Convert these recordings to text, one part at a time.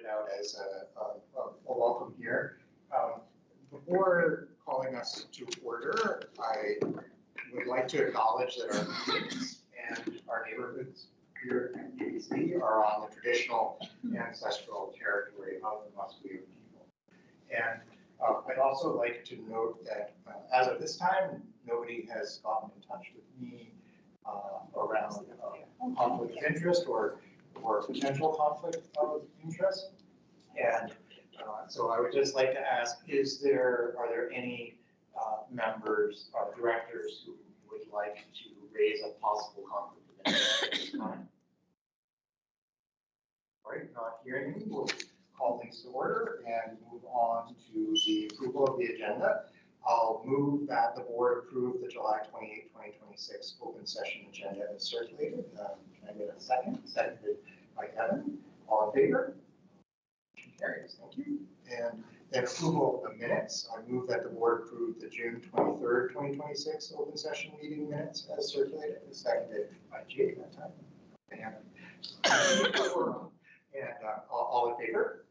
it out as a welcome here. Before calling us to order, I would like to acknowledge that our kids and our neighborhoods here at UBC are on the traditional ancestral territory of the Musqueam people. And I'd also like to note that as of this time, nobody has gotten in touch with me around conflict of interest or potential conflict of interest. And so I would just like to ask, are there any members or directors who would like to raise a possible conflict of interest at this time? All right, not hearing any, we'll call things to order and move on to the approval of the agenda. I'll move that the board approve the July 28, 2026 open session agenda as circulated. Can I get a second? Seconded by Kevin. All in favor? Motion carries. Thank you. And then approval of the minutes. I move that the board approve the June 23rd, 2026 open session meeting minutes as circulated. Seconded by Jake that time. And all in favor?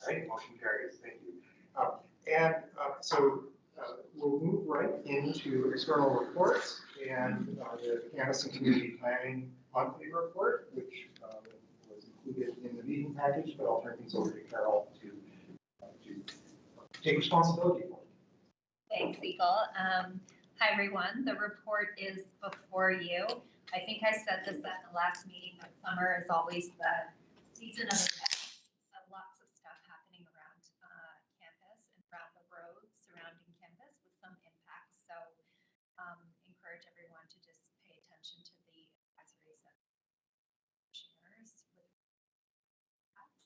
All right, motion carries. Thank you. So we'll move right into external reports and the Campus and Community Planning monthly report, which was included in the meeting package, but I'll turn things over to Carol to take responsibility for it. Thanks, Eagle. Hi, everyone. The report is before you. I think I said this at the last meeting, but summer is always the season of events. So lots of stuff happening around campus and around the roads surrounding campus with some impacts. So encourage everyone to just pay attention to the advisories and commissioners with impacts.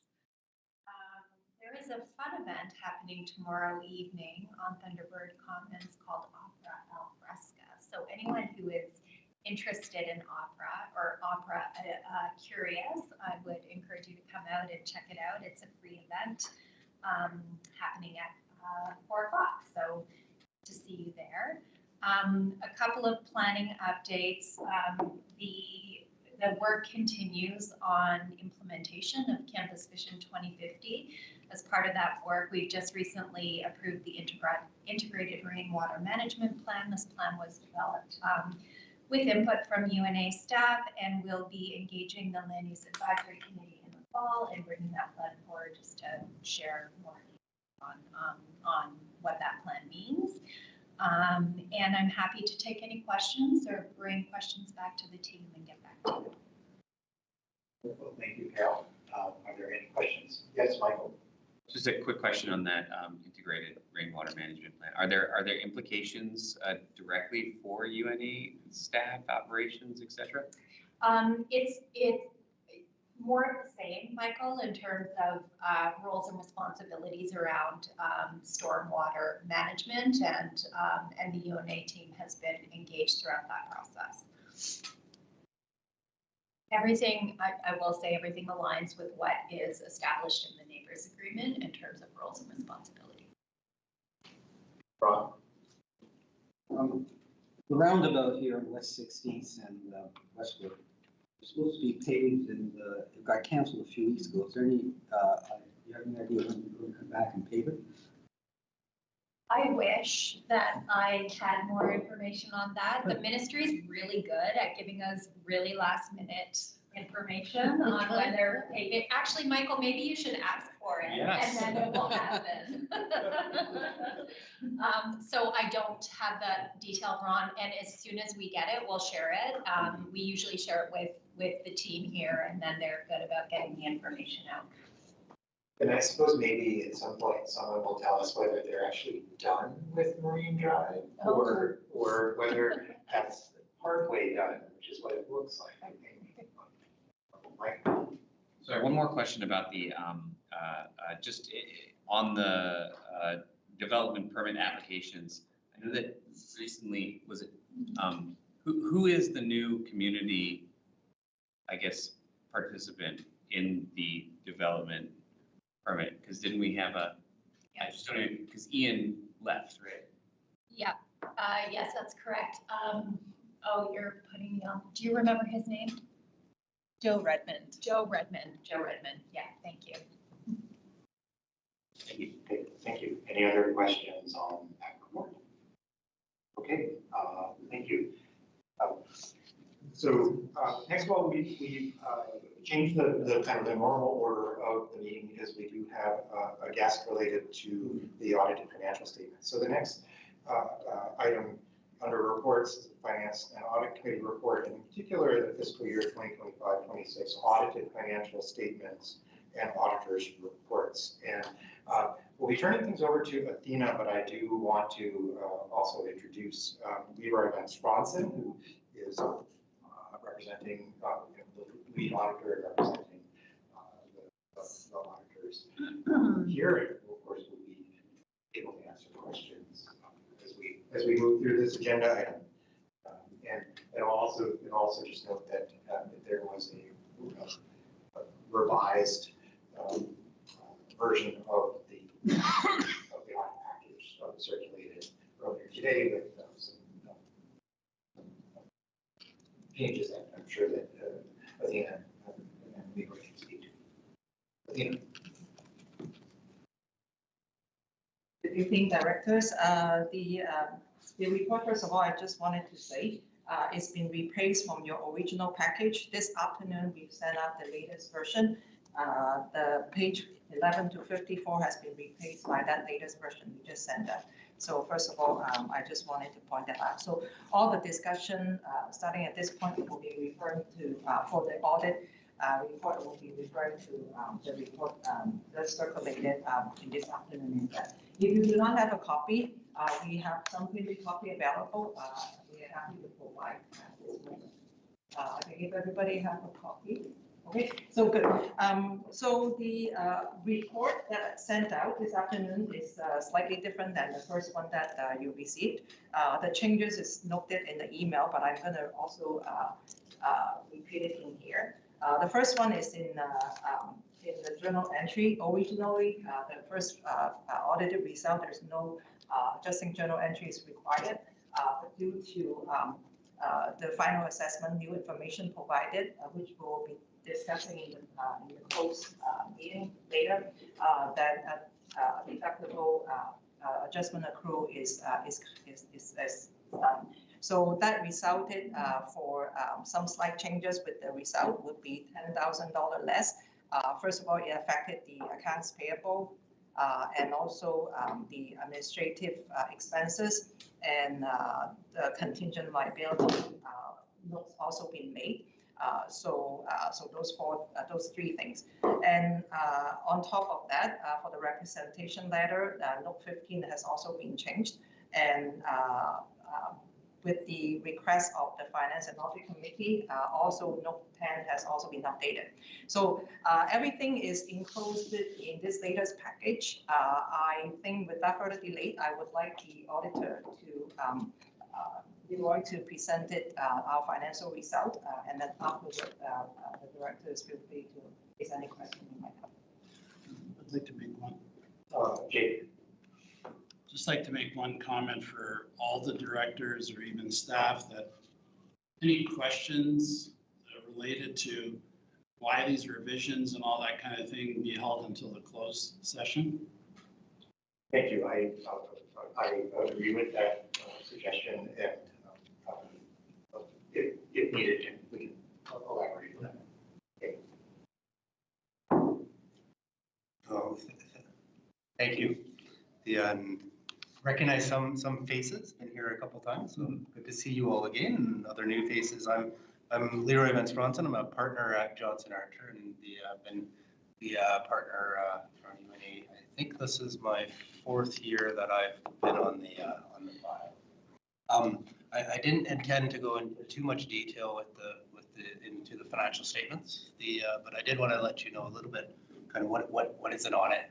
There is a fun event happening tomorrow evening on Thunderbird Commons called Opera Al Fresca. So anyone who is interested in opera or opera curious, I would encourage you to come out and check it out. It's a free event happening at 4 o'clock, so to see you there. A couple of planning updates. The work continues on implementation of Campus Vision 2050. As part of that work, we've just recently approved the integrated rainwater management plan. This plan was developed with input from UNA staff, and we'll be engaging the Land Use Advisory Committee in the fall and bringing that plan forward just to share more on what that plan means. And I'm happy to take any questions or bring questions back to the team and get back to you. Well, thank you, Carol. Are there any questions? Yes, Michael. Just a quick question on that integrated rainwater management plan. Are there implications directly for UNA staff, operations, etc.? It's more of the same, Michael, in terms of roles and responsibilities around stormwater management, and the UNA team has been engaged throughout that process. Everything, I will say, everything aligns with what is established in the neighbors agreement in terms of roles and responsibility. Ron? The roundabout here on West 16th and Westwood is supposed to be paved, and it got canceled a few weeks ago. Is there any, you have any idea when you're going to come back and pave it? I wish that I had more information on that. The ministry is really good at giving us really last minute information on when they're paving. Actually, Michael, maybe you should ask for it, yes, and then it will happen. So I don't have that detail, Ron, and as soon as we get it, we'll share it. We usually share it with the team here, and then they're good about getting the information out. And I suppose maybe at some point someone will tell us whether they're actually done with Marine Drive or whether that's partway done, which is what it looks like, I think. Sorry, one more question about the just on the development permit applications. I know that recently, was it who is the new community, I guess, participant in the development permit? Because didn't we have a, I just don't know, because Ian left, right? Yeah, yes, that's correct. Oh, you're putting me on. Do you remember his name? Joe Redmond. Joe Redmond. Joe Redmond. Yeah, thank you. Thank you. Okay, thank you. Any other questions on that report? Okay, thank you. Next of all, we changed the kind of the normal order of the meeting because we do have a guest related to the audited financial statements. So the next item under reports is the Finance and Audit Committee report, and in particular the fiscal year 2025-26 audited financial statements and auditors reports. And we'll be turning things over to Athena, but I do want to also introduce Leroy Van Spronsen, who is representing the lead auditor and representing the auditors here. And of course, we'll be able to answer questions as we move through this agenda item. And I'll also just note that there was a revised version of the audit package circulated earlier today with some changes that I'm sure that Athena and Leroy can speak to. Athena. Good evening, directors. The report, first of all, I just wanted to say it's been replaced from your original package. This afternoon, we've sent out the latest version. The page 11 to 54 has been replaced by that latest version we just sent out. So first of all, I just wanted to point that out. So all the discussion starting at this point will be referring to, for the audit report, will be referring to the report that's circulated in this afternoon. If you do not have a copy, we have some printed copy available. We are happy to provide at this moment. I think if everybody have a copy. Okay, so good. So the report that I sent out this afternoon is slightly different than the first one that you received. The changes is noted in the email, but I'm going to also repeat it in here. The first one is in the journal entry. Originally, the first audited result, there's no adjusting journal entry is required, but due to the final assessment, new information provided, which we'll be discussing in the closed meeting later, that deductible adjustment accrual is done. So that resulted for some slight changes with the result would be $10,000 less. First of all, it affected the accounts payable and also the administrative expenses, and the contingent liability notes also been made. So those three things. And on top of that, for the representation letter, note 15 has also been changed. And with the request of the Finance and Audit Committee, also note 10 has also been updated. So everything is included in this latest package. I think without further delay, I would like the auditor to Leroy to present our financial result, and then afterwards, the directors feel free to raise any question you might have. I'd like to make one. Jake. Just like to make one comment for all the directors or even staff, that any questions related to why these revisions and all that kind of thing be held until the closed session. Thank you. I agree with that suggestion, and if needed, we can elaborate on that. Okay. Thank you. Recognize some faces, been here a couple times, so good to see you all again, and other new faces. I'm Leroy Van Spronsen. I'm a partner at Johnson Archer, and been the partner from UNA. I think this is my 4th year that I've been on the file. I didn't intend to go into too much detail into the financial statements. But I did want to let you know a little bit, kind of what is an audit?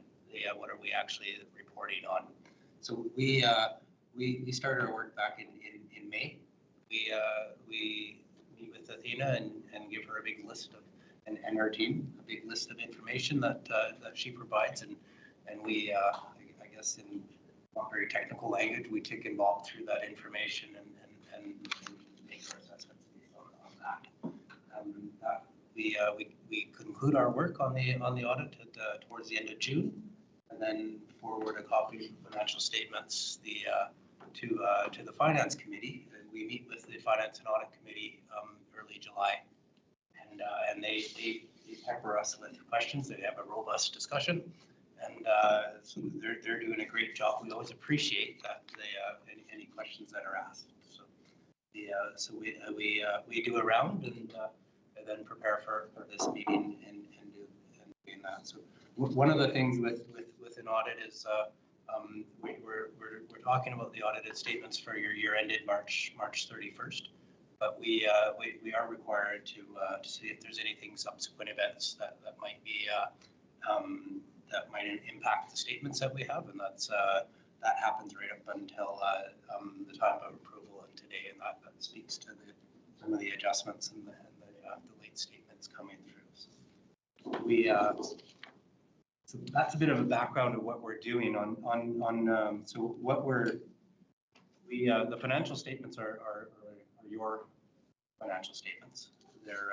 What are we actually reporting on? So we started our work back in May. We meet with Athena and give her a big list of, and our team, a big list of information that she provides, and we I guess in not very technical language, we tick and bob through that information and make our assessments based on that. we conclude our work on the audit towards the end of June, and then forward a copy of the financial statements to the finance committee. And we meet with the finance and audit committee early July, and they pepper us with questions. They have a robust discussion, and so they're doing a great job. We always appreciate that any questions that are asked. So we do a round and then prepare for this meeting and doing that. So one of the things with an audit is we're talking about the audited statements for your year ended March 31st, but we are required to see if there's anything subsequent events that might be that might impact the statements that we have, and that happens right up until the time of approval of today, and that speaks to some of the adjustments and the late statements coming through. So that's a bit of a background of what we're doing on so what the financial statements are your financial statements. They're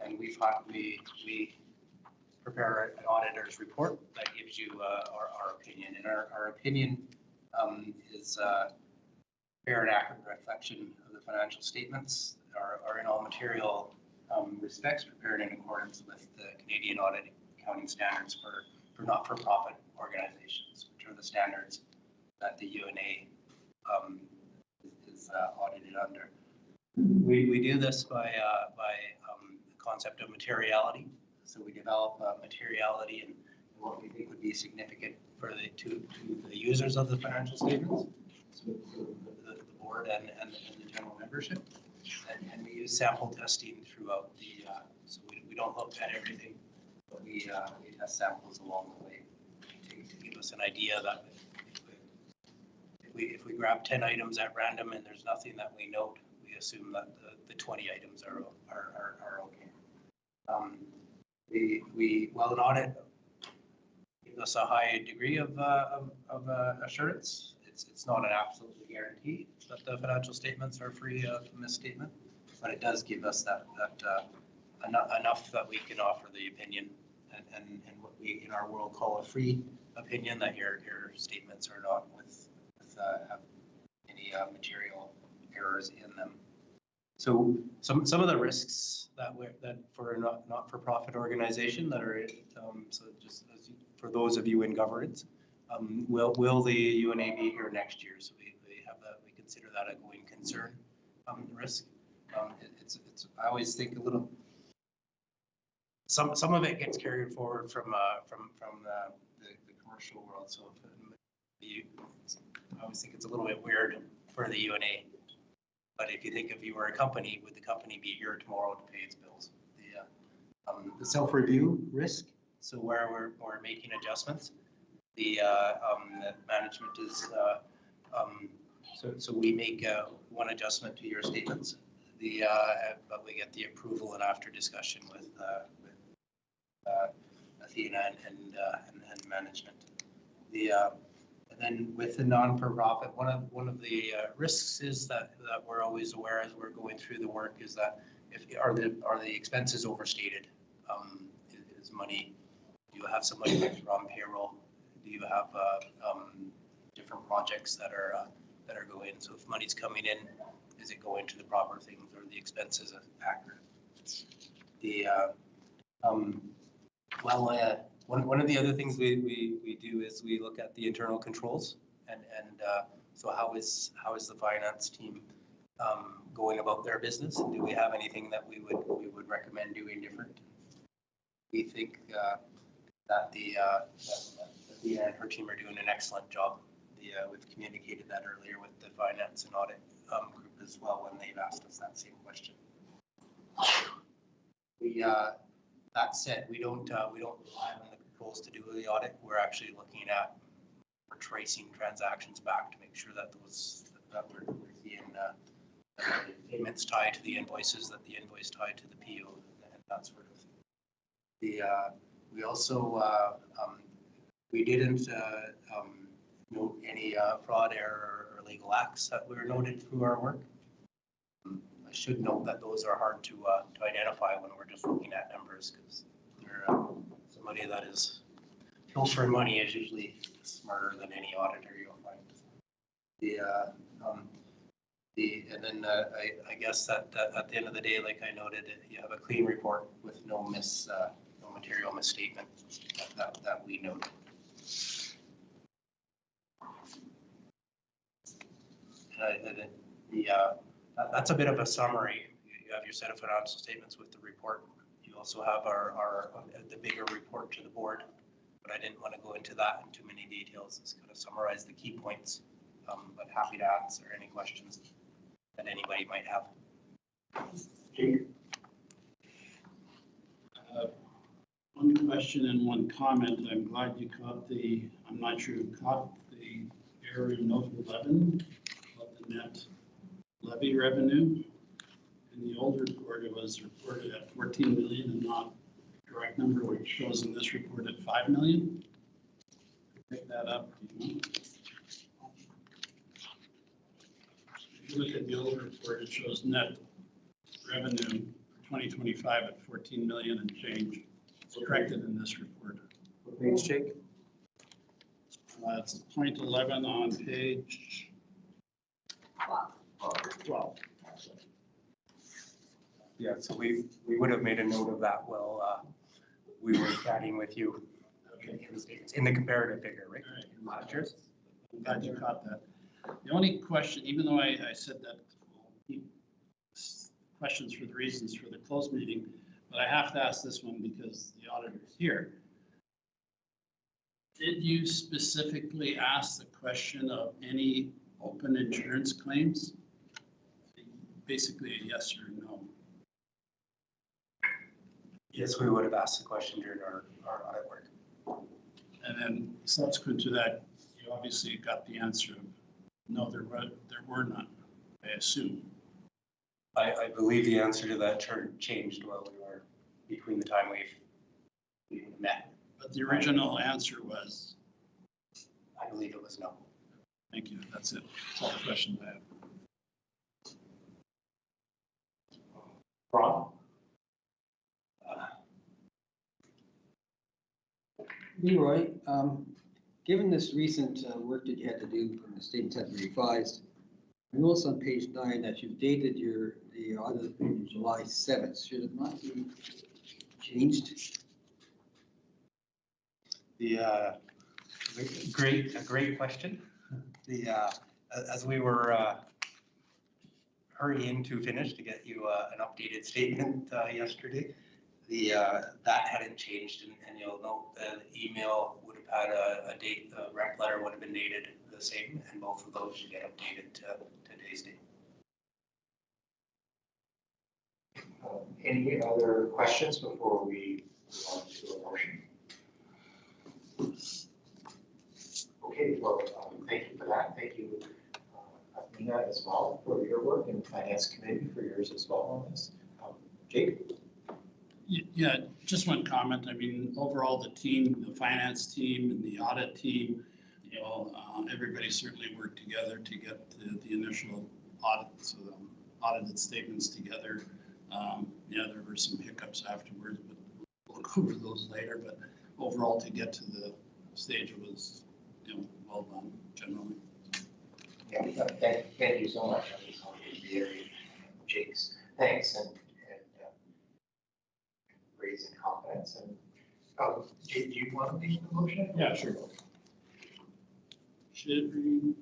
and we prepare an auditor's report that gives you our opinion, and our opinion is fair and accurate reflection of the financial statements are in all material respects prepared in accordance with the Canadian Audit Accounting Standards for not-for-profit organizations, which are the standards that the UNA is audited under. We do this by the concept of materiality. So we develop materiality and what we think would be significant for to the users of the financial statements, so the board and the general membership. And we use sample testing throughout so we don't look at everything, but we test samples along the way to give us an idea that if we grab 10 items at random and there's nothing that we note, we assume that the 20 items are okay. While an audit gives us a high degree of assurance, it's not an absolute guarantee that the financial statements are free of misstatement, but it does give us that enough that we can offer the opinion and what we in our world call a free opinion, that your statements are not have any material errors in them. So some of the risks that for a not-for-profit organization that are so just for those of you in governance, will the UNA be here next year? So we consider that a going concern risk. I always think a little. Some of it gets carried forward from the commercial world. So I always think it's a little bit weird for the UNA. But if you think if you were a company, would the company be here tomorrow to pay its bills? The self-review risk, so where we're making adjustments, the management is, so we make one adjustment to your statements, but we get the approval and after discussion with Athena and management. And then with the non-for-profit, one of the risks is that we're always aware as we're going through the work is that are the expenses overstated? Is money? Do you have somebody extra on payroll? Do you have different projects that are going? So if money's coming in, is it going to the proper things, or the expenses are accurate? One of the other things we do is we look at the internal controls, and so how is the finance team going about their business, and do we have anything that we would recommend doing different? We think that Athena and her team are doing an excellent job. We've communicated that earlier with the finance and audit group as well when they've asked us that same question. That said, we don't rely on the controls to do the audit. We're actually looking at tracing transactions back to make sure that we're seeing payments tied to the invoices, that the invoice tied to the PO, and that sort of thing. We also we didn't note any fraud, error, or legal acts that were noted through our work. I should note that those are hard to identify when we're just looking at numbers, because they're somebody that is pilfering money is usually smarter than any auditor you'll find. And then I guess that at the end of the day, like I noted, you have a clean report with no material misstatement that we noted. That's a bit of a summary. You have your set of financial statements with the report. You also have the bigger report to the board, but I didn't want to go into that in too many details. Just kind of summarize the key points, but happy to answer any questions that anybody might have. One question and one comment. I'm glad you caught I'm not sure you caught the error in note 11 of the net levy revenue. In the old report, it was reported at 14 million and not the correct number, which shows in this report at 5 million. Pick that up. If you look at the old report, it shows net revenue for 2025 at 14 million and change. It's corrected in this report. What page, Jake? It's point 11 on page 12. Yeah, so we would have made a note of that while we were chatting with you. Okay. In the comparative figure, right? All right. Last year's. I'm glad you caught that. The only question, even though I said that we'll keep questions for the reasons for the closed meeting, but I have to ask this one because the auditor's here. Did you specifically ask the question of any open insurance claims? Basically a yes or no. Yes, we would have asked the question during our audit work. And then subsequent to that, you obviously got the answer of no, there were none, I assume. I believe the answer to that changed while we were between the time we met. But the original answer was? I believe it was no. Thank you, that's it. That's all the questions I have. Ron? Leroy, given this recent work that you had to do and the statements had to be revised, I notice on page 9 that you've dated the audit opinion July 7th. Should it not be changed? A great question. As we were hurrying to finish to get you an updated statement yesterday, that hadn't changed, and you'll note the email would have had a date, the rec letter would have been dated the same, and both of those should get updated to today's date. Any other questions before we move on to a motion? Okay, well, thank you for that. Thank you, Nina, as well, for your work, and the Finance Committee for yours as well on this. Jake? Yeah, just one comment. I mean, overall, the team, the finance team and the audit team, you know, everybody certainly worked together to get the initial audits, audited statements together. Yeah, there were some hiccups afterwards, but we'll go over those later. But overall, to get to the stage, it was, you know, well done generally. Yeah, thank you so much. I just want to reiterate Jake's thanks and raising confidence. And Jake, do you want to make the motion? Yeah, sure. Should we?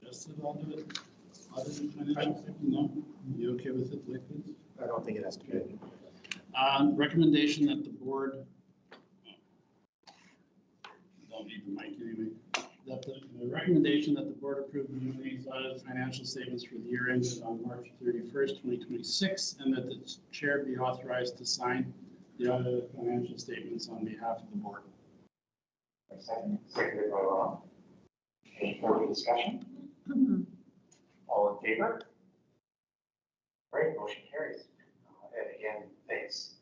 Just audited financial statement? No? You okay with it, like this? I don't think it has to be. Recommendation that the board, don't need the mic anyway, that the recommendation that the board approve the company's audited financial statements for the year ended on March 31st, 2026, and that the chair be authorized to sign the audited financial statements on behalf of the board. Seconded by Ron. Any further discussion? All in favor? Great, motion carries. And again, thanks,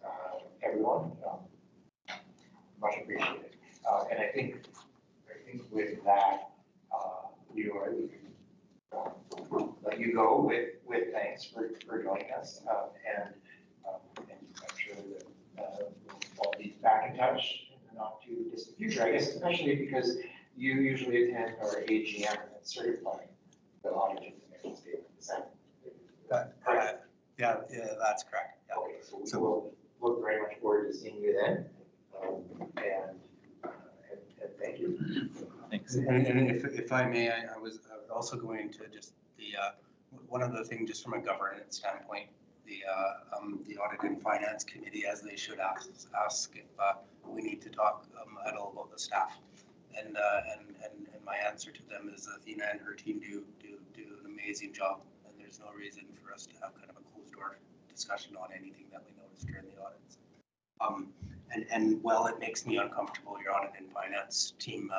everyone. Much appreciated. And I think with that, we can we go with thanks for joining us. And I'm sure that we'll be back in touch in the not too distant future, I guess, especially because you usually attend our AGM and certify the audited financial statement. Is that correct? Yeah, that's correct. Yeah. Okay, so we will look very much forward to seeing you then. And thank you. Thanks. And if I may, I was also going to just one other thing, just from a governance standpoint, the Audit and Finance Committee, as they should ask if we need to talk at all about the staff. And my answer to them is Athena and her team do an amazing job, and there's no reason for us to have kind of a closed door discussion on anything that we noticed during the audits. And while it makes me uncomfortable, your Audit and Finance team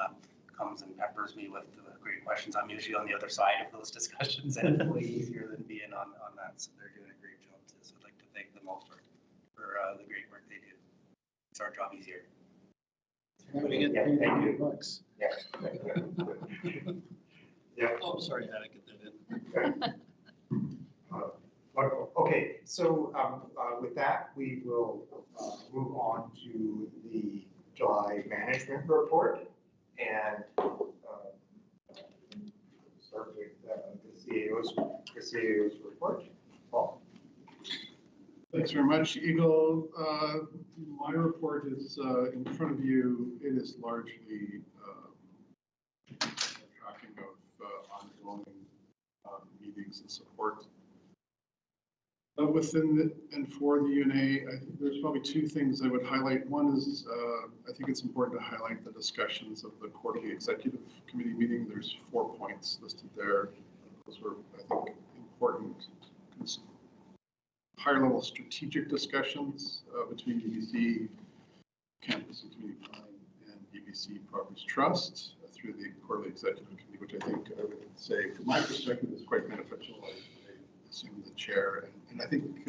comes and peppers me with great questions. I'm usually on the other side of those discussions, and it's way easier than being on that. So they're doing a great job too. So I'd like to thank them all for the great work they do. It's our job easier. Putting it Yeah, in thank you. bucks. Yes. Yeah. Oh, sorry, I had to get that in. Wonderful. Okay, so with that, we will move on to the July management report and start with the CAO's report. Paul? Thanks very much, Eagle. My report is in front of you. It is largely tracking of ongoing meetings and support. Within and for the UNA, I think there's probably two things I would highlight. One is I think it's important to highlight the discussions of the quarterly executive committee meeting. There's 4 points listed there. Those were, I think, important higher level strategic discussions between UBC Campus and Community Plan and UBC Properties Trust through the quarterly executive committee, which I think I would say, from my perspective, is quite beneficial. I assume the chair, and I think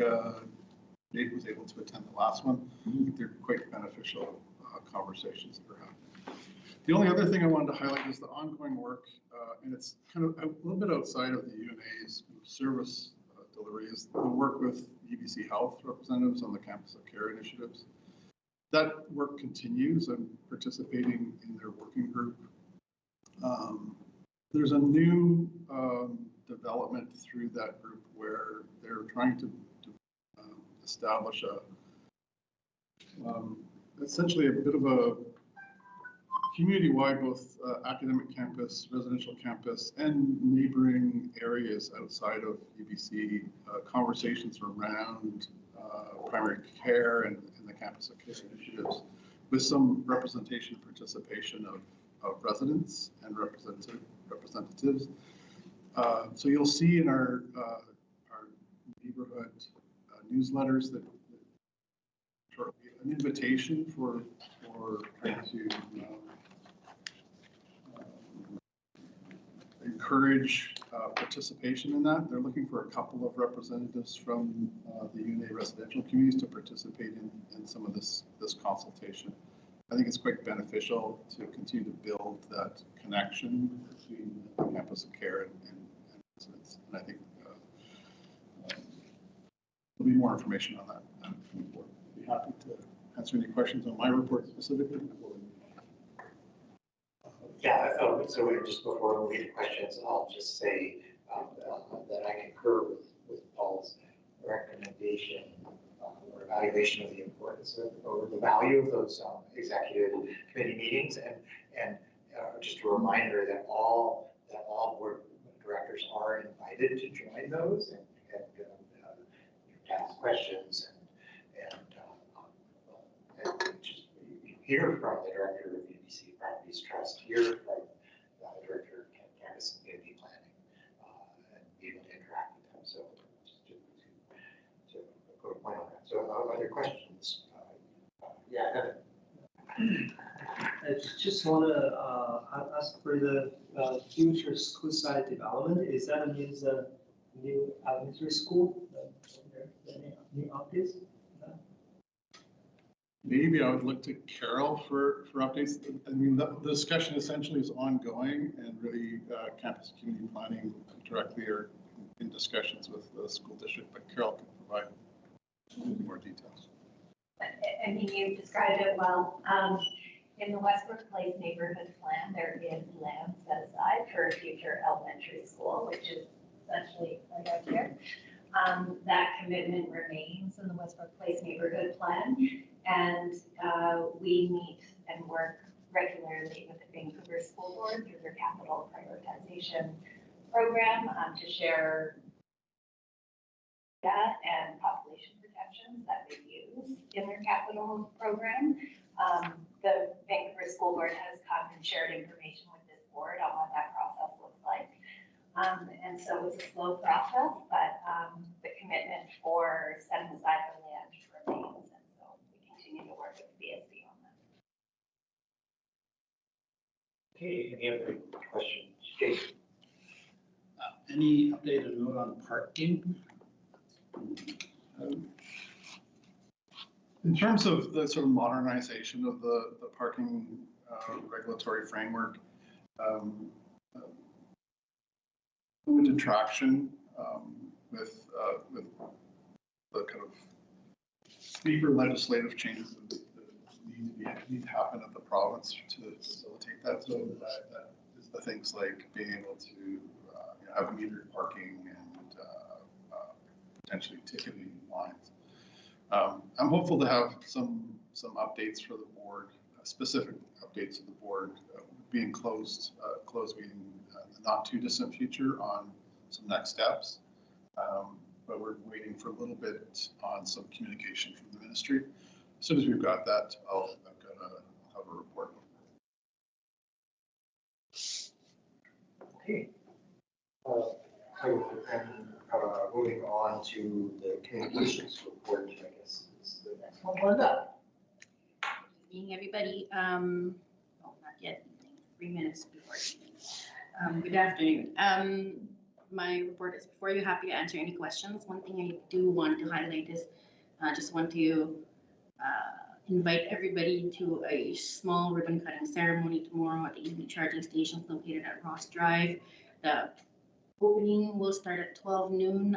Nate was able to attend the last one. I think they're quite beneficial conversations that are happening. The only other thing I wanted to highlight is the ongoing work, and it's kind of a little bit outside of the UNA's service delivery, is the work with UBC Health representatives on the Campus of Care initiatives. That work continues. I'm participating in their working group. There's a new development through that group where they're trying to establish essentially a bit of a community-wide, both academic campus, residential campus, and neighboring areas outside of UBC, conversations around primary care and the Campus of Care initiatives, with some representation and participation of residents and representatives. So you'll see in our neighborhood newsletters that an invitation for trying to encourage participation in that. They're looking for a couple of representatives from the UNA residential communities to participate in some of this consultation. I think it's quite beneficial to continue to build that connection between the Campus of Care and residents. And I think there'll be more information on that from the board. I'd be happy to answer any questions on my report specifically. Yeah, so just before we get to questions, I'll just say that I concur with Paul's recommendation or evaluation of the importance of, or the value of those executive committee meetings, and just a reminder that all board directors are invited to join those and to ask questions and just hear from the director of UBC Properties Trust, hear from the director of Campus and Community Planning, and be able to interact with them. So just to put a point on that. So other questions? Yeah. I just want to ask for the future school site development. Is that means a new elementary school, the new office? Maybe I would look to Carol for updates. I mean, the discussion essentially is ongoing, and really Campus Community Planning directly are in discussions with the school district, but Carol can provide more details. I mean, you described it well. In the Westbrook Place neighborhood plan, there is land set aside for a future elementary school, which is essentially right out here. That commitment remains in the Westbrook Place neighborhood plan. And we meet and work regularly with the Vancouver School Board through their capital prioritization program to share data and population protections that they use in their capital program. The Vancouver School Board has come and shared information with this board on what that process looks like. And so it's a slow process, but the commitment for setting aside the land remains. And so we continue to work with BSB on that. Okay, any other questions? Jason? Any updated note on parking? In terms of the sort of modernization of the parking regulatory framework, limited traction with the kind of deeper legislative changes that need to happen at the province to facilitate that. So that is the things like being able to have metered parking and potentially ticketing lines. I'm hopeful to have some updates for the board, specific updates to the board, being closed meeting in the not too distant future on some next steps. But we're waiting for a little bit on some communication from the ministry. As soon as we've got that, I'll have a report. Okay. Moving on to the communications report, I guess is the next one lined up. Good evening, everybody. Oh, not yet evening, 3 minutes before evening. Good afternoon. My report is before you. Happy to answer any questions. One thing I do want to highlight is just want to invite everybody to a small ribbon cutting ceremony tomorrow at the EV charging station located at Ross Drive. The opening will start at 12 noon.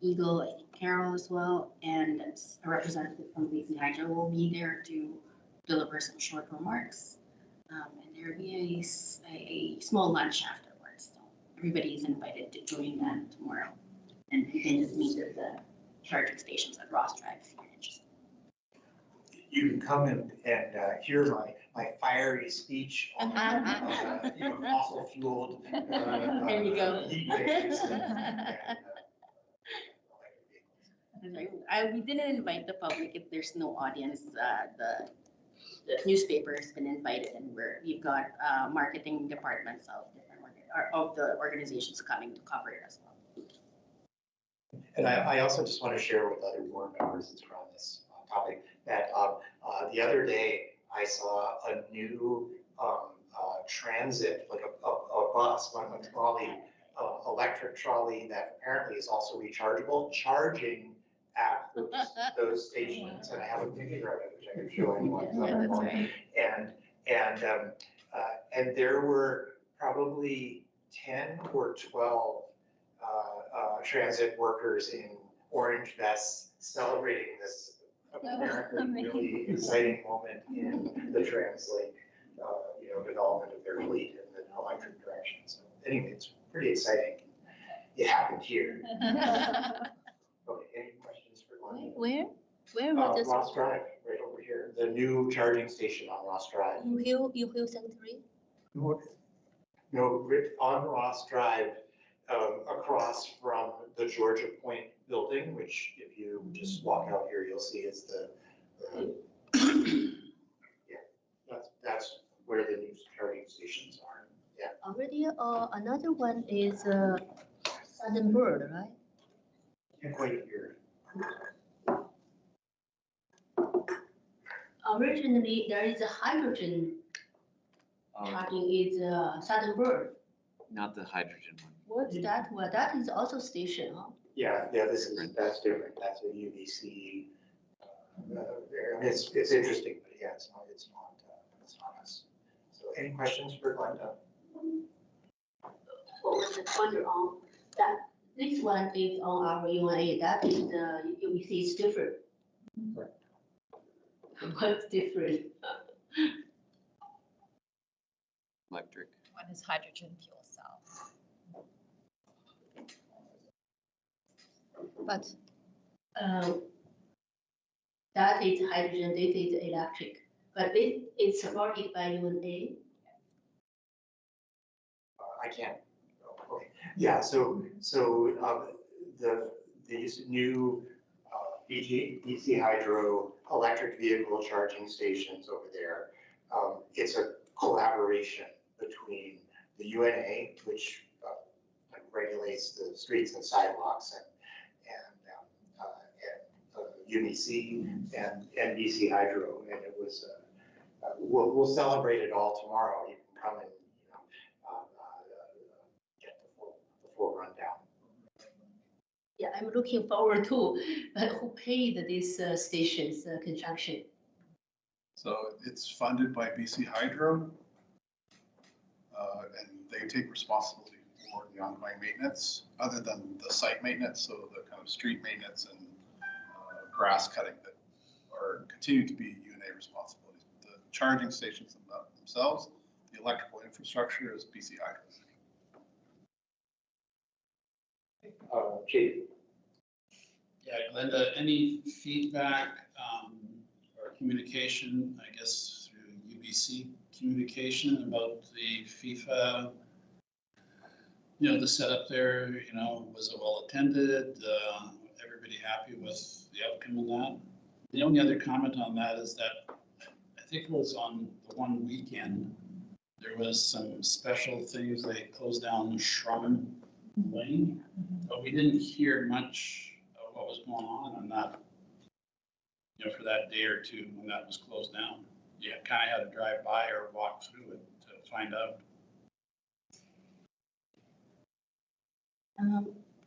Eagle, I think Carol as well, and a representative from BC Hydro will be there to deliver some short remarks. And there will be a small lunch afterwards. So everybody is invited to join that tomorrow. And you can just meet at the charging stations at Ross Drive if you're interested. You can come and hear my fiery speech on fossil fueled. There you go. Heat waves We didn't invite the public if there's no audience. The newspaper has been invited, and we've got marketing departments of the organizations coming to cover it as well. And I also just want to share with other board members that's around this topic that the other day I saw a new transit, like a bus, a trolley, electric trolley that apparently is also rechargeable, charging at those stations. And I have a picture of it, which I can show anyone. Yeah, that's right. And there were probably 10 or 12 transit workers in orange vests celebrating this apparently really exciting moment in the TransLink, development of their fleet in the electric direction. So anyway, it's pretty exciting. It happened here. Okay, any questions for Glenn? Where was this? Ross Drive, right over here. The new charging station on Ross Drive. You Hill Cemetery? No, on Ross Drive, across from the Georgia Point building, which if you just walk out here, you'll see is that's where the new charging stations are. Yeah. Already, another one is Southern Bird, right? Can't quite hear. Originally, there is a hydrogen charging is Southern Bird. Not the hydrogen one. What's that? Well, that is also station, huh? Yeah, that's different. That's a UBC. It's interesting, but yeah, it's not us. So any questions for Glenda? What was the wonder on that? This one is on our UNA, that is the, we see it's different. What's different? Electric. One is hydrogen fuel cell. But That is hydrogen, this is electric, but this is supported by UNA. I can't, oh, okay, yeah, these new DC Hydro electric vehicle charging stations over there, it's a collaboration between the UNA, which like regulates the streets and sidewalks, and UBC and DC Hydro, and it was, we'll celebrate it all tomorrow. You can come and, get the full rundown. Yeah, I'm looking forward to, who paid this station's construction? So it's funded by BC Hydro. And they take responsibility for the ongoing maintenance, other than the site maintenance, so the kind of street maintenance and grass cutting that are continue to be UNA responsibilities. The charging stations themselves, the electrical infrastructure is BC Hydro. Chief? Yeah, Glenda, any feedback or communication, I guess, through UBC communication about the FIFA, the setup there, was it well attended? Everybody happy with the outcome of that? The only other comment on that is that I think it was on the one weekend, there was some special things. They closed down Shrum Lane, but we didn't hear much of what was going on that, for that day or two when that was closed down. You kind of had to drive by or walk through it to find out.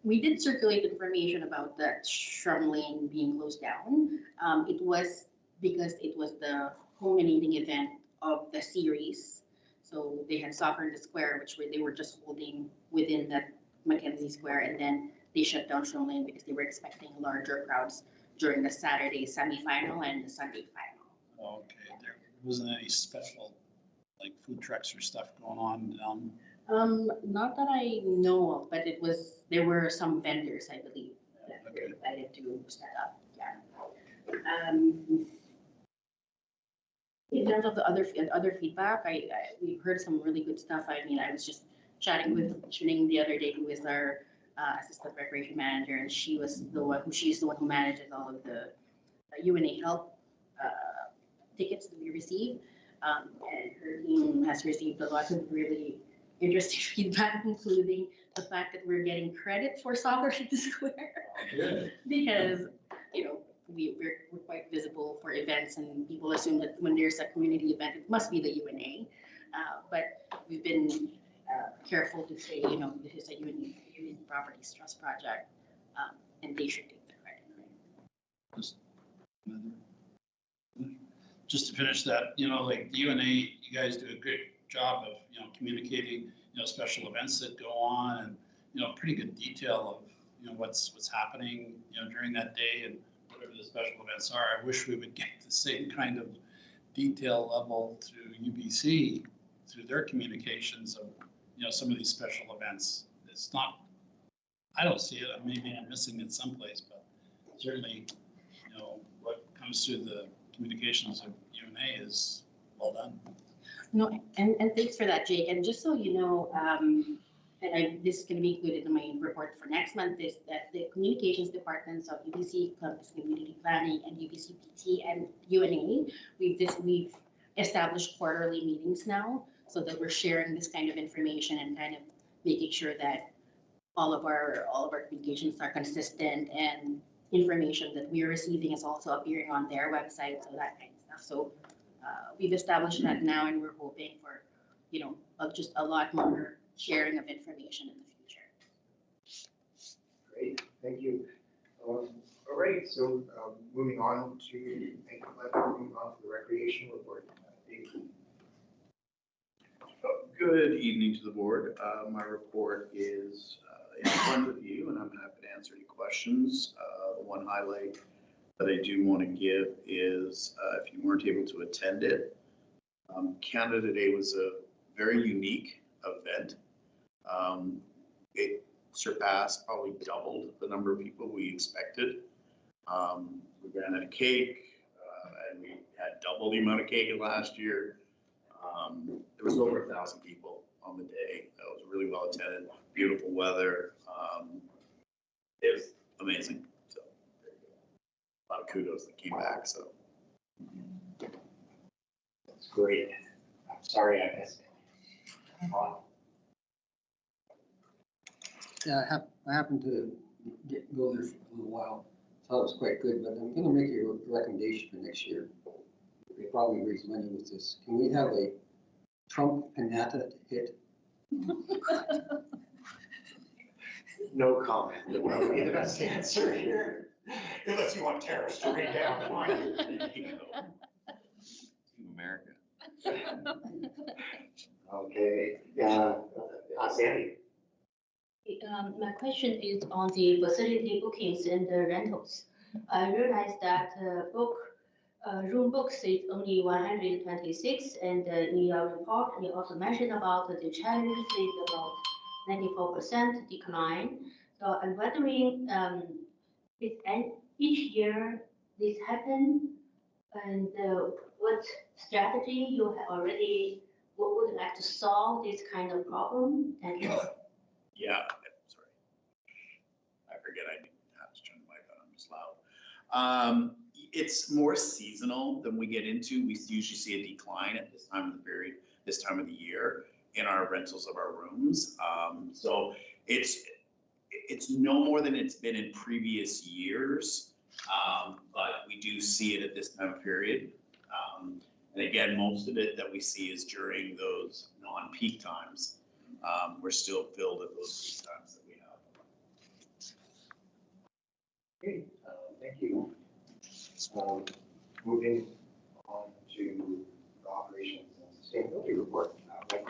We did circulate information about that Shrum Lane being closed down. It was because it was the culminating event of the series. So they had soccer in the square, which they were just holding within that Mackenzie Square, and then they shut down Shrum Lane because they were expecting larger crowds during the Saturday semifinal and the Sunday final. Okay, there wasn't any special like food trucks or stuff going on down. Not that I know of, but there were some vendors, I believe, that were invited to set up, yeah. In terms of the other feedback, we've heard some really good stuff. I mean, I was just chatting with Shuning the other day, who is our assistant recreation manager, and she's the one who manages all of the UNA Health tickets that we receive. And her team has received a lot of really interesting feedback, including the fact that we're getting credit for soccer in the square. Because, we're quite visible for events, and people assume that when there's a community event, it must be the UNA. But we've been careful to say, this is a UNA Properties Trust project, and they should take the credit. Just to finish that, like the UNA, you guys do a good job of, communicating, special events that go on, and, pretty good detail of, what's happening, during that day and whatever the special events are. I wish we would get the same kind of detail level through UBC, through their communications of, some of these special events. It's not, I don't see it, maybe I'm missing it someplace, but certainly, what comes through the communications of UNA is well done. No, and thanks for that, Jake. And just so you know, this is going to be included in my report for next month, is that the communications departments of UBC Campus Community Planning and UBC PT and UNA, we've established quarterly meetings now, so that we're sharing this kind of information and kind of making sure that all of our communications are consistent, and information that we're receiving is also appearing on their website, so that kind of stuff. So we've established that now, and we're hoping for, just a lot more sharing of information in the future. Great, thank you. All right, so moving on to the recreation report. Dave. Good evening to the board. My report is in front of you, and I'm happy to answer any questions. The one highlight that I do want to give is if you weren't able to attend it, Canada Day was a very unique event. It surpassed, probably doubled the number of people we expected. We ran out of cake, and we had double the amount of cake as last year. There was over 1,000 people on the day. That was really well attended, beautiful weather. It was amazing. So a lot of kudos that came back. So That's great. I'm sorry I missed it. Yeah, I happened to go there for a little while, so it was quite good, but I'm gonna make a recommendation for next year. We probably raise money with this. Can we have a Trump Pinata hit? No comment. That would be the best answer here, unless you want terrorists to rain down on you. America. Okay, Sandy. My question is on the facility bookings and the rentals. I realized that room books is only 126, and in your report, you also mentioned about the Chinese is about 94% decline. So I'm wondering, each year this happen, and what strategy you have already would like to solve this kind of problem? Thank you. yeah, sorry. I forget I have to turn the mic on, I'm just loud. It's more seasonal than we get into. We usually see a decline at this time of the period, this time of the year in our rentals of our rooms. So it's no more than it's been in previous years, but we do see it at this time of period. And again, most of it that we see is during those non-peak times. We're still filled at those peak times that we have. Okay, thank you. Moving on to the operations and sustainability report. Mike.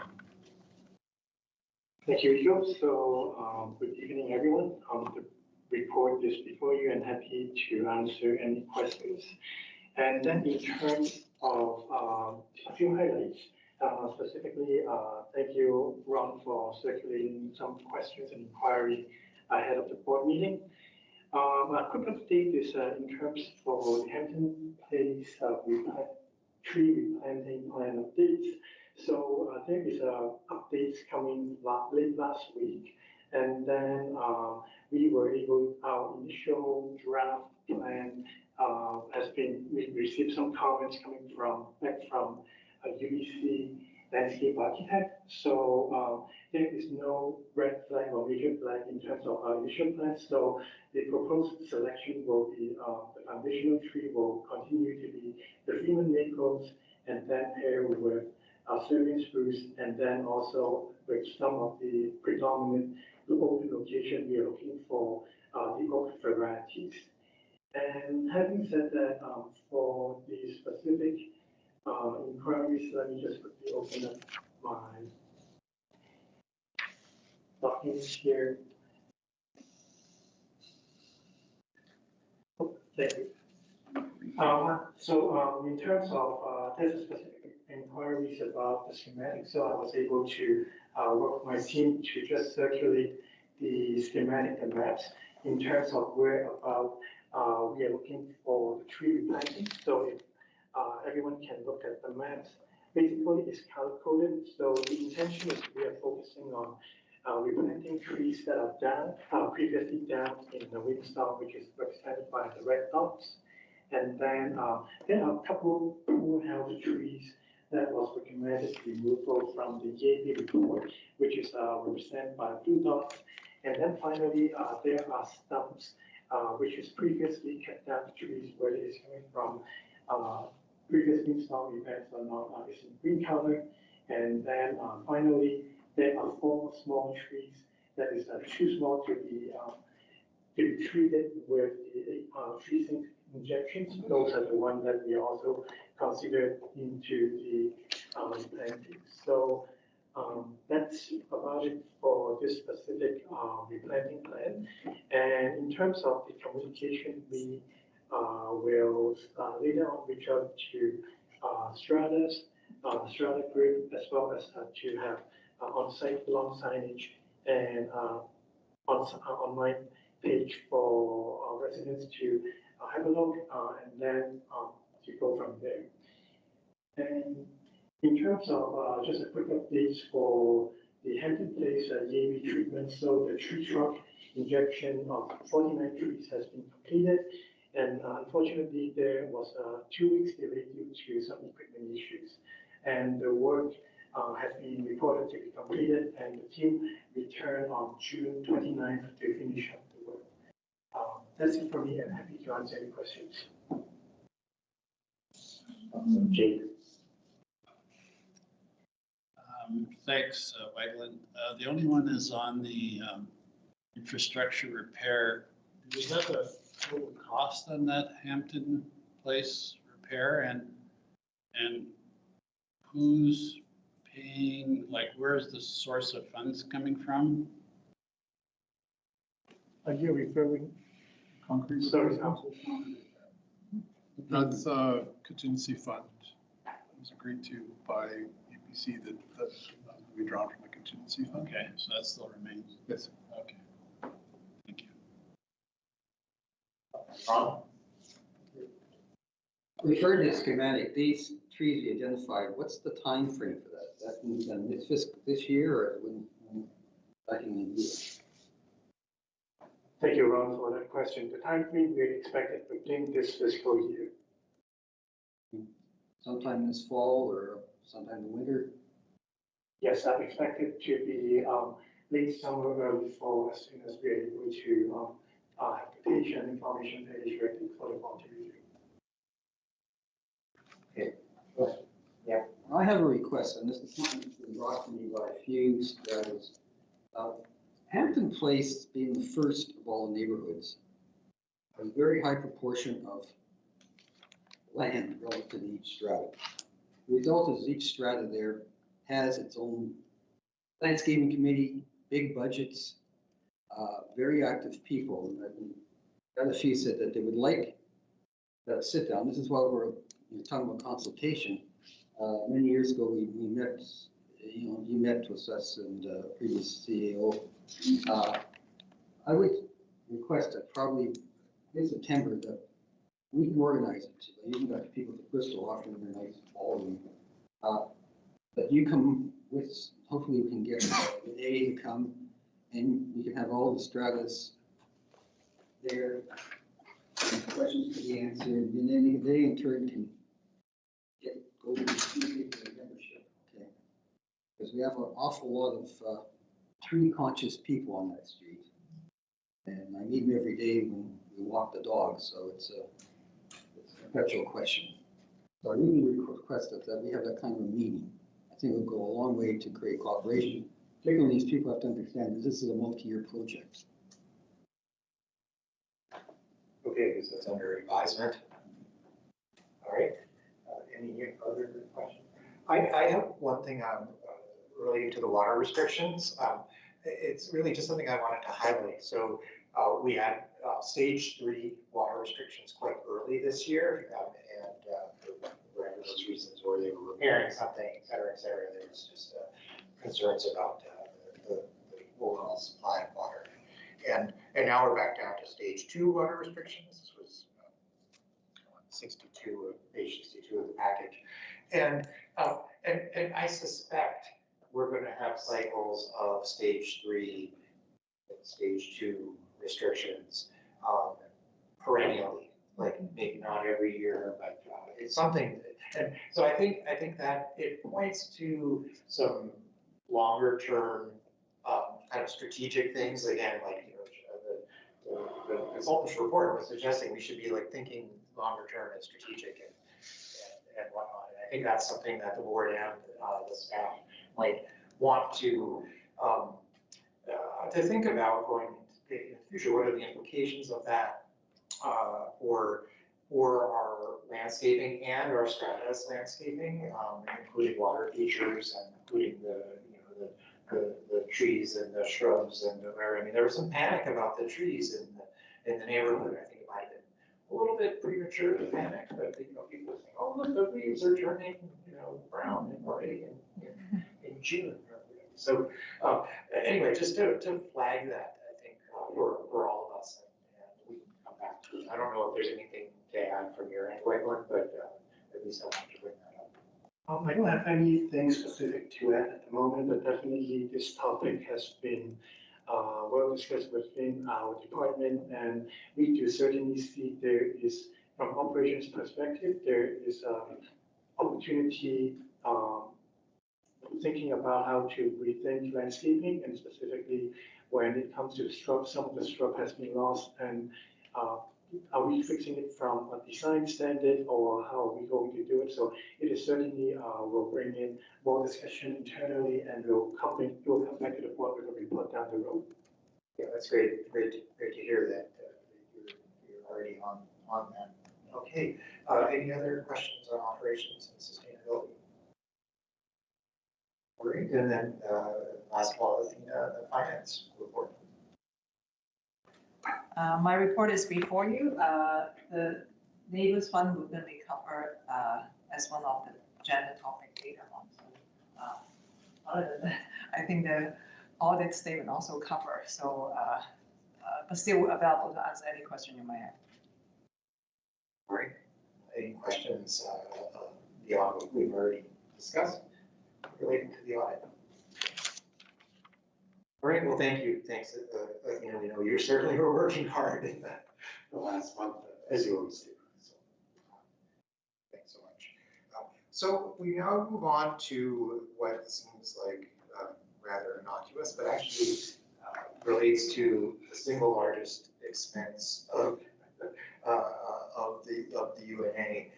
Thank you, Joe. So, good evening, everyone. The report is before you and happy to answer any questions. And then in terms of a few highlights, specifically, thank you, Ron, for circulating some questions and inquiry ahead of the board meeting. A quick update is in terms of Hampton Place tree replanting plan updates. So there is updates coming late last week, and then we were able, our initial draft plan we received some comments back from UBC landscape architect. So there is no red flag or major flag in terms of our initial plan. So the proposed selection will be the foundational tree will continue to be the Freeman maples, and then pair with Serbian spruce, and then also with some of the predominant open location we are looking for the oak varieties. And having said that, for the specific inquiries, let me just quickly open up my documents here. Oh, thank you. So in terms of there's a specific inquiries about the schematic, so I was able to work with my team to just circulate the schematic and maps in terms of where about we are looking for the tree replanting. So if everyone can look at the maps, basically it's color-coded. So the intention is we are focusing on replanting trees that are down, previously down in the windstorm, which is represented by the red dots. And then there are a couple poor health trees that was recommended removal from the EAP report, which is represented by blue dots. And then finally, there are stumps, which is previously cut down trees, whether it's coming from previous windstorm events or not, is in green color. And then finally, there are 4 small trees that is too small to be treated with the tree zinc injections. Those are the ones that we also considered into the planting. So That's about it for this specific replanting plan. And in terms of the communication, we will later on reach out to Strata Group, as well as to have on-site lawn signage and online page for residents to have a look and then to go from there. And in terms of just a quick update for the Hampton Place EAV treatment, so the tree trunk injection of 49 trees has been completed. And unfortunately, there was a 2 weeks delay due to some equipment issues. And the work has been reported to be completed, and the team returned on June 29th to finish up the work. That's it for me, and happy to answer any questions. Jake. Thanks, Wegland. The only one is on the infrastructure repair. Do we have a total cost on that Hampton Place repair, and who's paying, like, where's the source of funds coming from? Are you referring concrete? Sorry, That's a contingency fund. It was agreed to by EPC that we drawn from the contingency fund. Okay, so that still remains. Yes. Okay. Thank you. Referring to schematic, these trees you identified, what's the time frame for that? That can be done this year or when back in the year? Thank you, Ron, for that question. The time frame we expected within this fiscal year. Sometime this fall or sometime in the winter? Yes, I'm expected to be late summer, early fall, as soon as we are able to have the page and information page ready for the board to review. Okay. Yeah. I have a request, and this is something that's been brought to me by a few strategists. Hampton Place being the first of all the neighborhoods, has a very high proportion of land relative to each strata. The result is each strata there has its own landscaping committee, big budgets, very active people. And the other few said that they would like to sit down. This is why we're talking about consultation. Many years ago, we met, you met with us and previous CEO. I would request that probably in September that we can organize it. You can got people at Bristol offering their nice ballroom. That you come with, hopefully we can get the day to come and we can have all the stratas there. And questions can be answered, and then they in turn can go to the membership, okay? Because we have an awful lot of tree conscious people on that street. And I meet them every day when we walk the dog, so it's a perpetual question. So I really request that we have that kind of a meeting. I think it'll go a long way to create cooperation. Particularly these people have to understand that this is a multi-year project. Okay, because that's under advisement. All right, any other questions? I have one thing relating to the water restrictions. It's really just something I wanted to highlight. So we had stage 3 water restrictions quite early this year, and for whatever those reasons, or they were repairing something, et cetera, there was just concerns about the overall supply of water. And now we're back down to stage 2 water restrictions. This was 62, page 62 of the package. And I suspect we're going to have cycles of stage 3 and stage 2 restrictions perennially, like maybe not every year, but it's something. And so I think that it points to some longer term kind of strategic things. Again, like, you know, the consultant's report was suggesting we should be like thinking longer term and strategic and whatnot. And I think that's something that the board and the staff might want to think about going in the future. What are the implications of that for our landscaping and our stratus landscaping, including water features and including the the trees and the shrubs and whatever. I mean, there was some panic about the trees in the neighborhood. I think it might have been a little bit premature to panic, but people were saying, oh, look, the leaves are turning, brown and gray in June. So anyway, just to flag that, I think for all of us, and we can come back to it. I don't know if there's anything to add from your end, Whitman, but at least I want to bring that up. I don't have anything specific to add at the moment, but definitely this topic has been well discussed within our department, and we do certainly see there is, from operations perspective, there is opportunity thinking about how to rethink landscaping, and specifically when it comes to shrub, some of the shrub has been lost, and are we fixing it from a design standard, or how are we going to do it? So it is certainly will bring in more discussion internally, and will come back to the board with a report down the road. Yeah, that's great. Great to hear that you're already on that. Okay. Any other questions on operations and sustainability? Great. And then last of all, the finance report. My report is before you. The neighbors fund will be covered as one of the agenda topic later on. So, other than that, I think the audit statement also cover. So, but still available to answer any question you might have. Great. Any questions beyond what we've already discussed relating to the audit? All right, well, thank you. Thanks. We know you certainly were working hard in the last month, as you always do. So, thanks so much. So we now move on to what seems like rather innocuous, but actually relates to the single largest expense of the UNA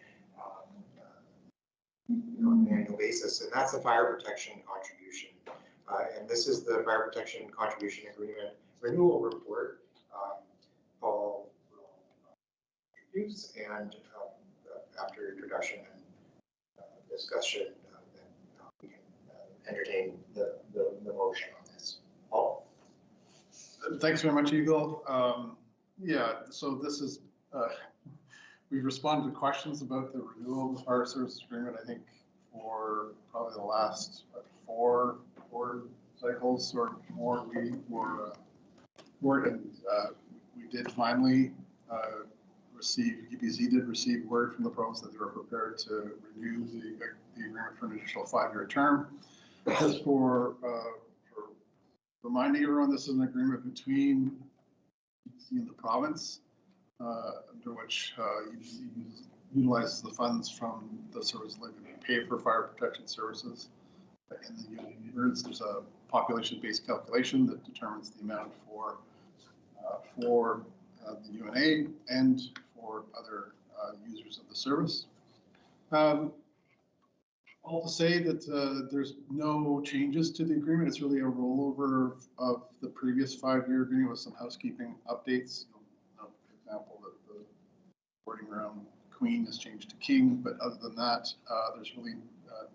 on an annual basis, and that's the fire protection contribution. And this is the fire protection contribution agreement renewal report. Paul will use, and after introduction and discussion, then we can entertain the motion on this. Paul? Thanks very much, Eagle. Yeah, so this is, we've responded to questions about the renewal of the fire services agreement, I think, for probably the last 4 cycles or more. We did finally receive, UBC did receive word from the province that they were prepared to renew the agreement for an additional 5-year term. As for reminding everyone, this is an agreement between UBC and the province, under which UBC utilizes the funds from the service levy to pay for fire protection services. In the units, there's a population-based calculation that determines the amount for the UNA and for other users of the service. All to say that there's no changes to the agreement. It's really a rollover of the previous 5-year agreement with some housekeeping updates. For example, the wording around Queen has changed to King, but other than that, there's really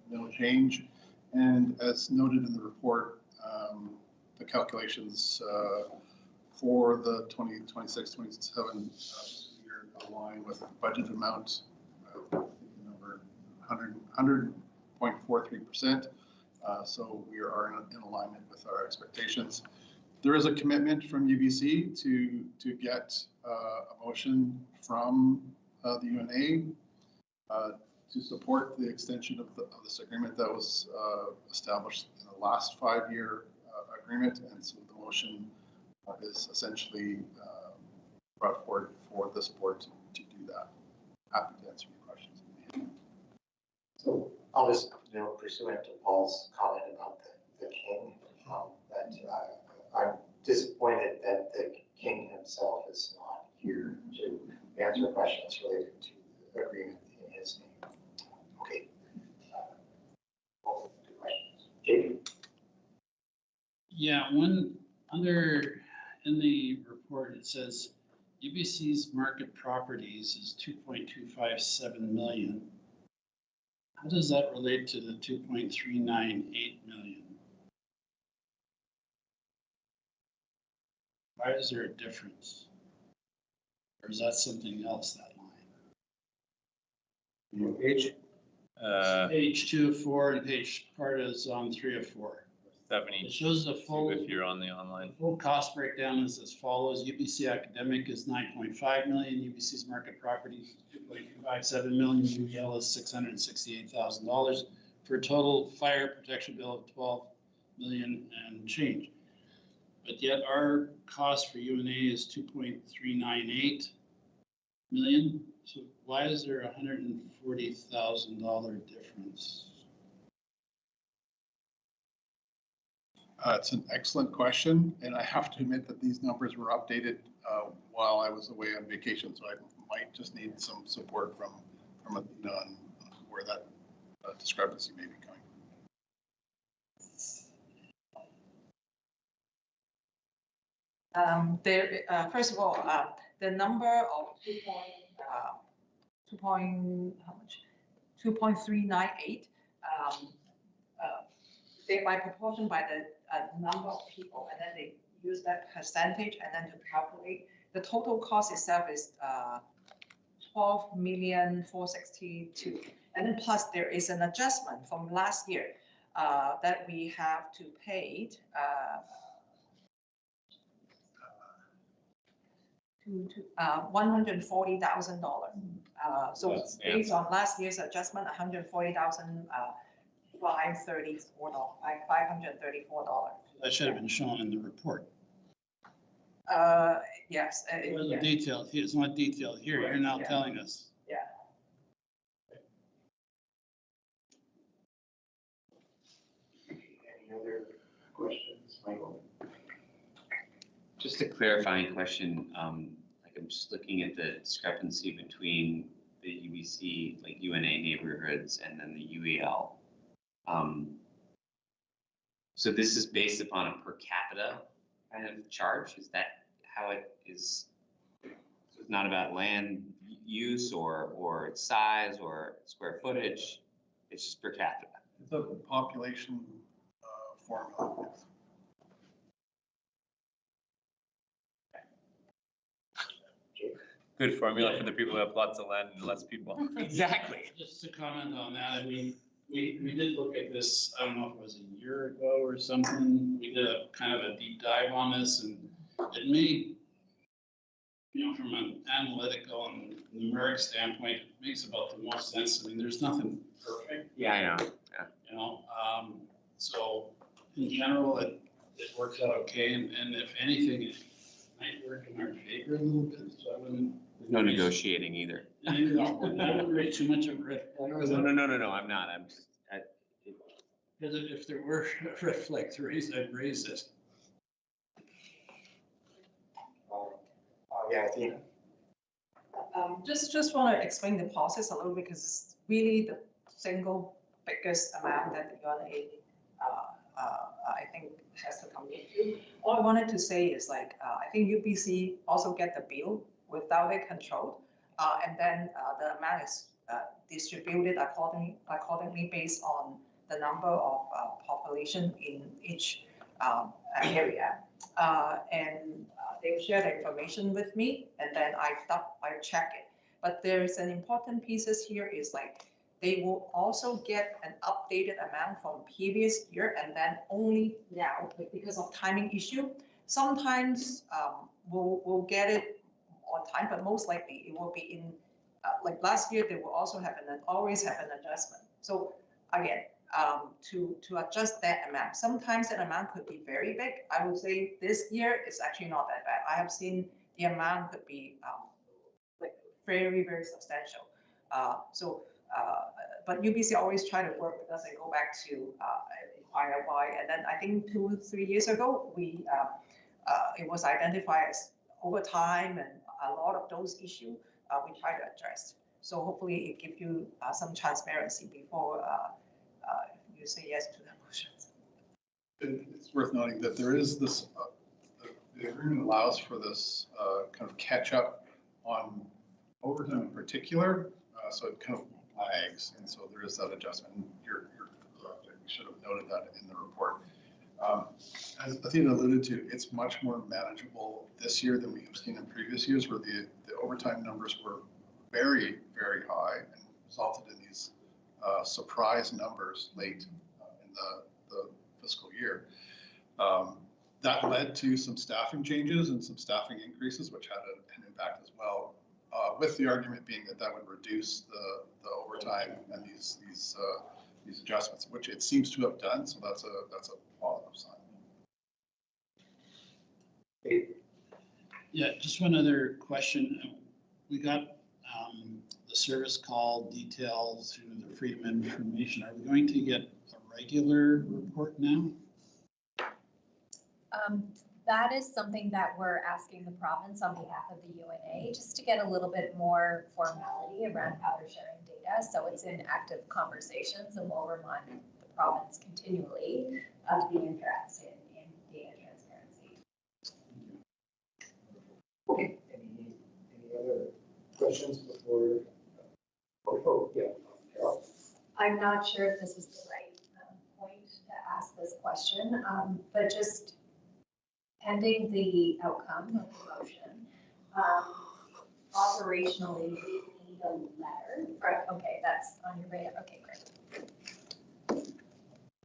no change. And as noted in the report, the calculations for the 2026-27 year align with the budget amount, number 100.43%. So we are in alignment with our expectations. There is a commitment from UBC to get a motion from the UNA to support the extension of this agreement that was established in the last 5-year agreement. And so the motion is essentially brought forward for this board to do that. Happy to answer your questions. So I'll just, pursuant to Paul's comment about the king, that I'm disappointed that the king himself is not here to answer questions related to the agreement in his name. Okay. Jacob? Yeah, in the report, it says UBC's market properties is 2.257 million. How does that relate to the 2.398 million? Why is there a difference? Or is that something else, that line? Page? Page 2 of 4 and page part is on 3 of 4. 72 It shows the full. if you're on the online. Full cost breakdown is as follows. UBC academic is 9.5 million, UBC's market properties is 2.57 million, UEL is $668,000 for a total fire protection bill of 12 million and change. But yet our cost for UNA is 2.398 million. So why is there a $140,000 difference? It's an excellent question, and I have to admit that these numbers were updated while I was away on vacation, so I might just need some support from on where that discrepancy may be coming. First of all, the number of 2.398, they by proportion by the number of people, and then they use that percentage and then to calculate. The total cost itself is 12,462,000. And then plus there is an adjustment from last year that we have to pay $140,000. So it's based on last year's adjustment, $534. That should have been shown in the report. Yes. It wasn't detailed. It's not detailed here. You're now telling us. Yeah. Any other questions, Michael? Just a clarifying question, like I'm just looking at the discrepancy between the UBC, like UNA neighborhoods and then the UEL. So this is based upon a per capita kind of charge? Is that how it is? So it's not about land use or its size or square footage, it's just per capita. It's a population formula. Good formula for the people who have lots of land and less people. Exactly. Just to comment on that, I mean, we did look at this, I don't know if it was a year ago or something. We did a kind of a deep dive on this, and it made, from an analytical and numeric standpoint, it makes about the most sense. I mean, there's nothing perfect. Yeah, I know. So in general, it works out okay, and if anything, it might work in our favor a little bit, so I wouldn't. There's no negotiating either. I wouldn't rate too much of it. No, I'm not. I'm just, Because if there were a red flag to raise, I'd raise it. Yeah, I think. Just want to explain the process a little bit because it's really the single biggest amount that the UNA, I think, has to come into. All I wanted to say is I think UBC also get the bill without it controlled, and then the amount is distributed accordingly based on the number of population in each area. And they share the information with me, and then I check it. But there's an important pieces here is they will also get an updated amount from previous year, and then only now, because of timing issue, sometimes we'll get it on time, but most likely it will be in, last year, they will also always have an adjustment. So again, to adjust that amount, sometimes that amount could be very big. I would say this year is actually not that bad. I have seen the amount could be very, very substantial. But UBC always try to work with us and go back to inquire why. And then I think 2-3 years ago, it was identified as over time and a lot of those issues we try to address. So hopefully it gives you some transparency before you say yes to the motions. It's worth noting that there is this, the agreement allows for this kind of catch up on overtime in particular, so it kind of lags, and so there is that adjustment. You're correct. We should have noted that in the report. As Athena alluded to, it's much more manageable this year than we have seen in previous years where the overtime numbers were very, very high and resulted in these surprise numbers late in the fiscal year. That led to some staffing changes and some staffing increases, which had an impact as well, with the argument being that that would reduce the overtime and these adjustments, which it seems to have done. So that's a positive sign. Yeah, just one other question. We got the service call details through the Freedom of Information. Are we going to get a regular report now? That is something that we're asking the province on behalf of the UNA, just to get a little bit more formality around how they're sharing data. So it's in active conversations, and we'll remind the province continually of being interested in data transparency. Okay, any other questions before? Oh, yeah, Carol. I'm not sure if this is the right point to ask this question, but just pending the outcome of the motion, operationally, we need a letter. Right, okay, that's on your radar. Okay, great.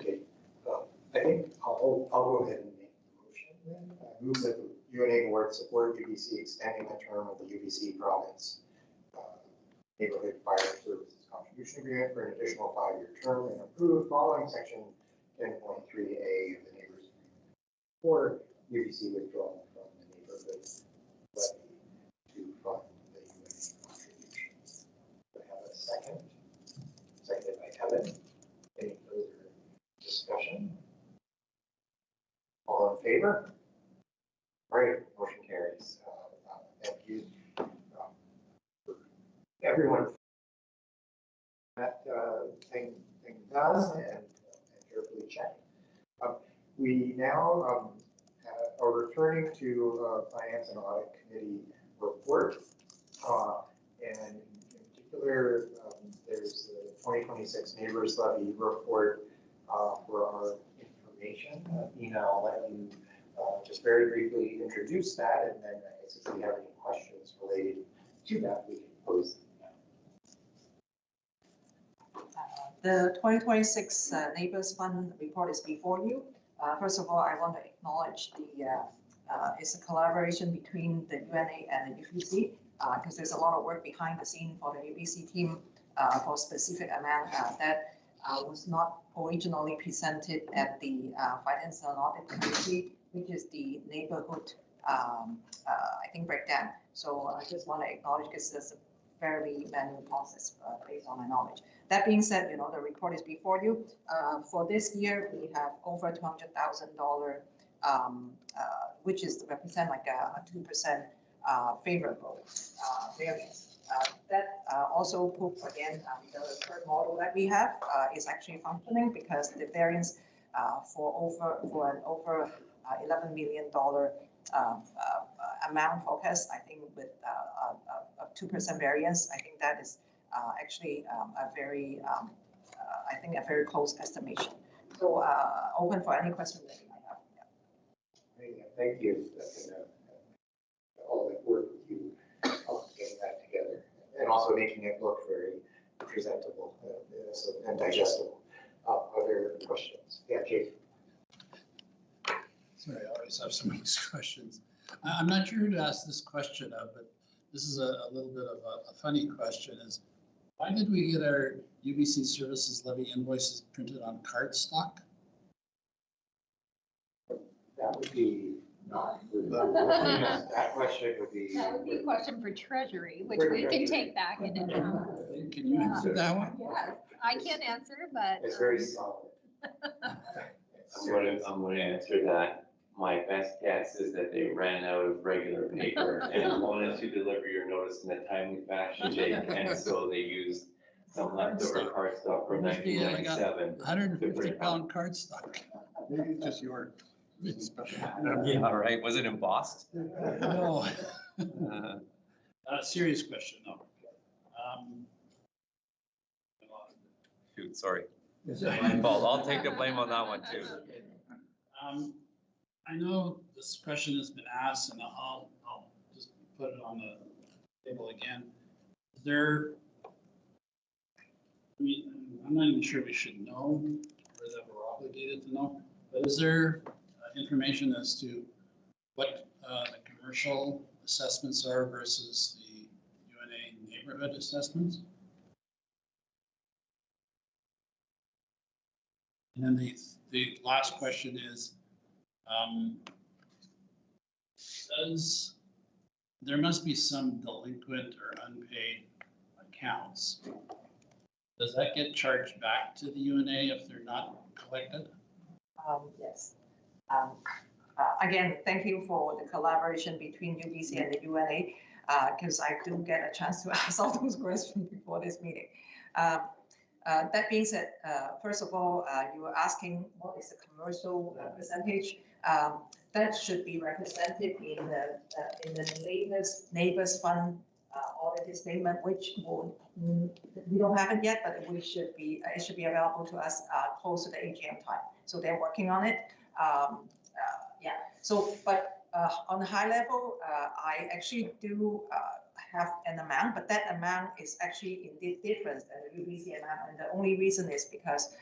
Okay, I think I'll go ahead and make the motion then. I move that the UNA board support UBC extending the term of the UBC province neighborhood fire services contribution agreement for an additional 5-year term and approve following section 10.3A of the neighbors agreement for UBC withdrawal from the neighborhood levy to fund the UNA contributions. Do I have a second? Seconded by Kevin. Any further discussion? All in favor? All right, motion carries. Thank you, for everyone. That thing done and carefully checked. We now are returning to Finance and Audit Committee report. And in particular, there's the 2026 Neighbors Levy report for our information. Ina, I'll let you just very briefly introduce that, and then I guess if we have any questions related to that, we can pose them now. The 2026 Neighbors Fund report is before you. First of all, I want to acknowledge it's a collaboration between the UNA and the UBC because there's a lot of work behind the scene for the UBC team for specific amount that was not originally presented at the Finance and Audit Committee, which is the neighborhood, I think, breakdown. So I just want to acknowledge because there's a fairly manual process based on my knowledge. That being said, the report is before you. For this year, we have over $200,000, which is represent like a 2% favorable variance. That also proves again the third model that we have is actually functioning because the variance for an over $11 million amount forecast, I think with a 2% variance, I think that is actually a very, I think a very close estimation. So open for any questions that you might have. Yeah. Thank you. All that work with you getting that together and also making it look very presentable and digestible. Other questions? Yeah, Jake. Sorry, I always have so many questions. I'm not sure who to ask this question of, but this is a little bit of a funny question is, why did we get our UBC services levy invoices printed on cardstock? That would be not. That question would be. That would be a question for Treasury, which we can take back in account. Can you answer that one? Yes, I can't answer, but. It's very solid. I'm going to answer that. My best guess is that they ran out of regular paper and wanted to deliver your notice in a timely fashion, Jake, and so they used some leftover cardstock from 1997. 150-pound cardstock. Maybe it's just your special. Yeah, right. Was it embossed? No. Serious question, no. Shoot, sorry. My fault. I'll take the blame on that one too. I know this question has been asked, and I'll just put it on the table again. Is there, I mean, I'm not even sure we should know, or that we're obligated to know, but is there information as to what the commercial assessments are versus the UNA neighborhood assessments? And then the last question is, there must be some delinquent or unpaid accounts. Does that get charged back to the UNA if they're not collected? Yes. Again, thank you for the collaboration between UBC and the UNA, because I do get a chance to ask all those questions before this meeting. That being said, first of all, you were asking what is the commercial percentage? That should be represented in the latest Neighbors Fund audited statement, which we don't have it yet, but it should be available to us close to the AGM time. So they're working on it. Yeah. So, but on a high level, I actually do have an amount, but that amount is actually indeed different than the UBC amount, and the only reason is because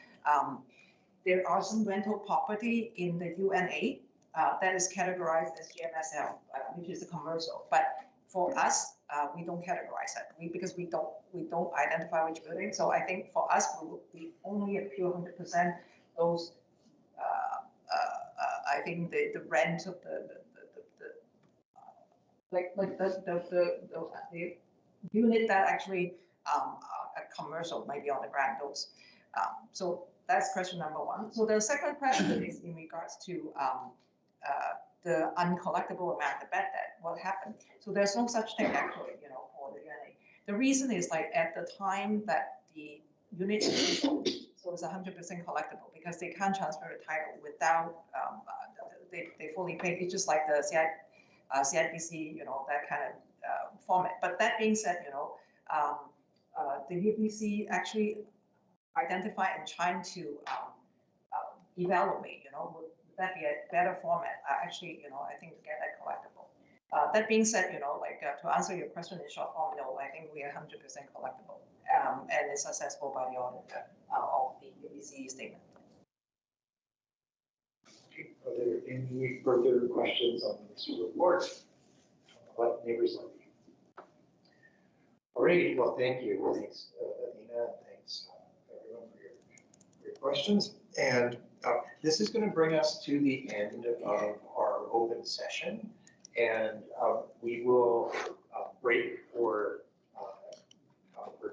there are some rental property in the UNA that is categorized as GMSL, which is a commercial. But for us, we don't categorize it because we don't identify which building. So I think for us, we only appeal 100% those. I think the rent of the unit that actually a commercial might be on the ground those. So that's question number one. So the second question is in regards to the uncollectible amount, the bad debt, what happened? So there's no such thing actually, for the UNA. The reason is like at the time that the unit is sold, so it's 100% collectible because they can't transfer the title without they fully pay. It's just like the CIPC, that kind of format. But that being said, the UBC actually identify and trying to evaluate, would that be a better format? Actually, I think to get that collectible. That being said, to answer your question in short form, no, I think we are 100% collectible, and it's accessible by the auditor of the UBC statement. Are there any further questions on this report? What neighbors like? All right, well, thank you. Thanks, Adina, and thanks everyone for your questions. And this is going to bring us to the end of our open session, and we will break for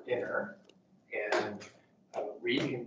dinner and reconvene